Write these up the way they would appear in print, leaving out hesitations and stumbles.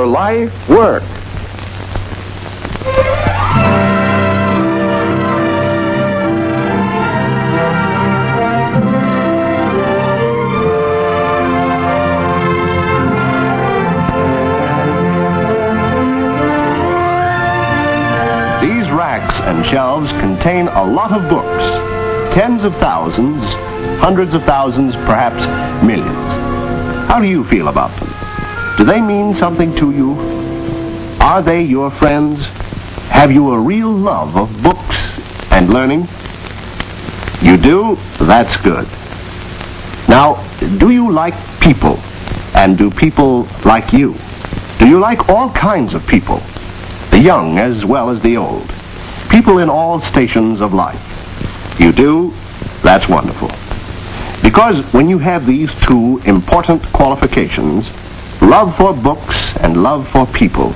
life work. These racks and shelves contain a lot of books, tens of thousands, hundreds of thousands, perhaps millions. How do you feel about them? Do they mean something to you? Are they your friends? Have you a real love of books and learning? You do? That's good. Now, do you like people? And do people like you? Do you like all kinds of people? The young as well as the old. People in all stations of life. You do? That's wonderful. Because when you have these two important qualifications, love for books and love for people,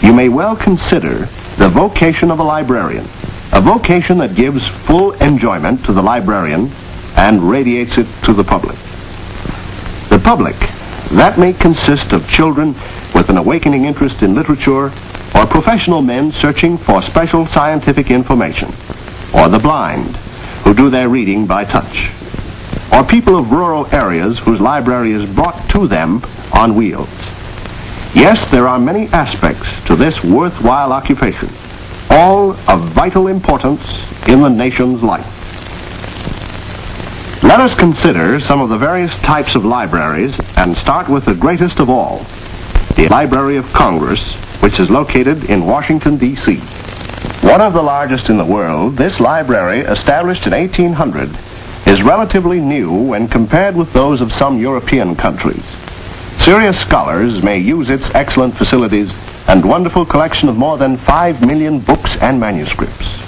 you may well consider the vocation of a librarian, a vocation that gives full enjoyment to the librarian and radiates it to the public. The public, that may consist of children with an awakening interest in literature, or professional men searching for special scientific information, or the blind, who do their reading by touch, or people of rural areas whose library is brought to them on wheels. Yes, there are many aspects to this worthwhile occupation, all of vital importance in the nation's life. Let us consider some of the various types of libraries and start with the greatest of all, the Library of Congress, which is located in Washington, D.C. One of the largest in the world, this library, established in 1800, is relatively new when compared with those of some European countries. Serious scholars may use its excellent facilities and wonderful collection of more than 5 million books and manuscripts.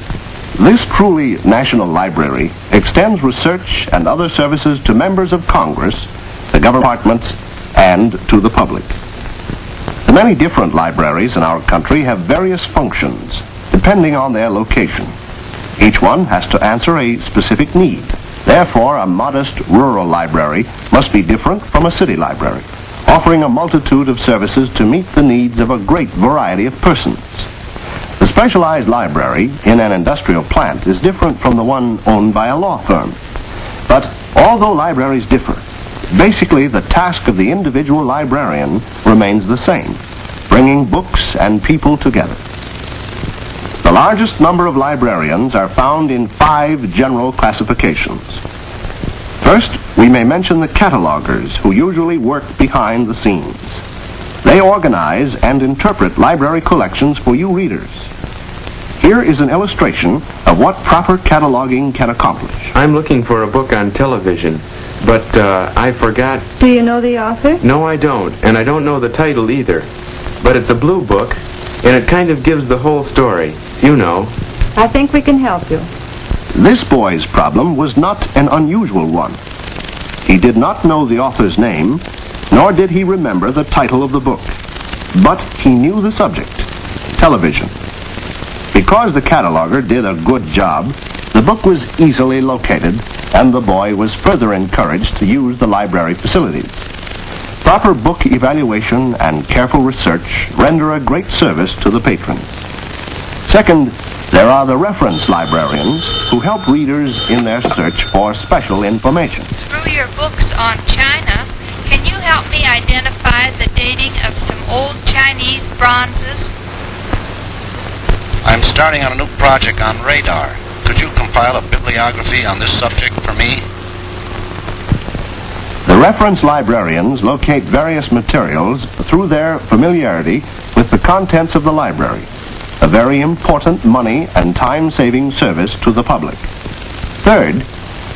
This truly national library extends research and other services to members of Congress, the government departments, and to the public. The many different libraries in our country have various functions, depending on their location. Each one has to answer a specific need. Therefore, a modest rural library must be different from a city library, offering a multitude of services to meet the needs of a great variety of persons. The specialized library in an industrial plant is different from the one owned by a law firm. But although libraries differ, basically the task of the individual librarian remains the same, bringing books and people together. The largest number of librarians are found in 5 general classifications. First, we may mention the catalogers, who usually work behind the scenes. They organize and interpret library collections for you readers. Here is an illustration of what proper cataloging can accomplish. I'm looking for a book on television, but I forgot. Do you know the author? No, I don't, and I don't know the title either. But it's a blue book, and it kind of gives the whole story. You know. I think we can help you. This boy's problem was not an unusual one. He did not know the author's name, nor did he remember the title of the book. But he knew the subject, television. Because the cataloger did a good job, the book was easily located, and the boy was further encouraged to use the library facilities. Proper book evaluation and careful research render a great service to the patrons. Second, there are the reference librarians who help readers in their search for special information. Through your books on China, can you help me identify the dating of some old Chinese bronzes? I'm starting on a new project on radar. Could you compile a bibliography on this subject for me? The reference librarians locate various materials through their familiarity with the contents of the library, a very important money and time-saving service to the public. Third,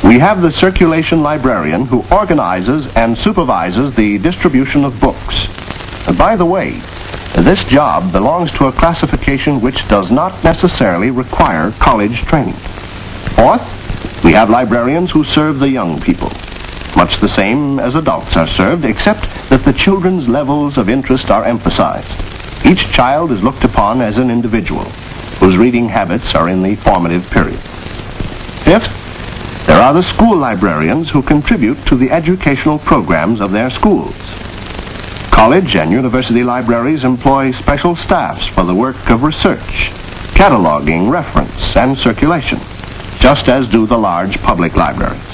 we have the circulation librarian who organizes and supervises the distribution of books. By the way, this job belongs to a classification which does not necessarily require college training. Fourth, we have librarians who serve the young people, much the same as adults are served, except that the children's levels of interest are emphasized. Each child is looked upon as an individual, whose reading habits are in the formative period. Fifth, there are the school librarians who contribute to the educational programs of their schools. College and university libraries employ special staffs for the work of research, cataloging, reference, and circulation, just as do the large public libraries.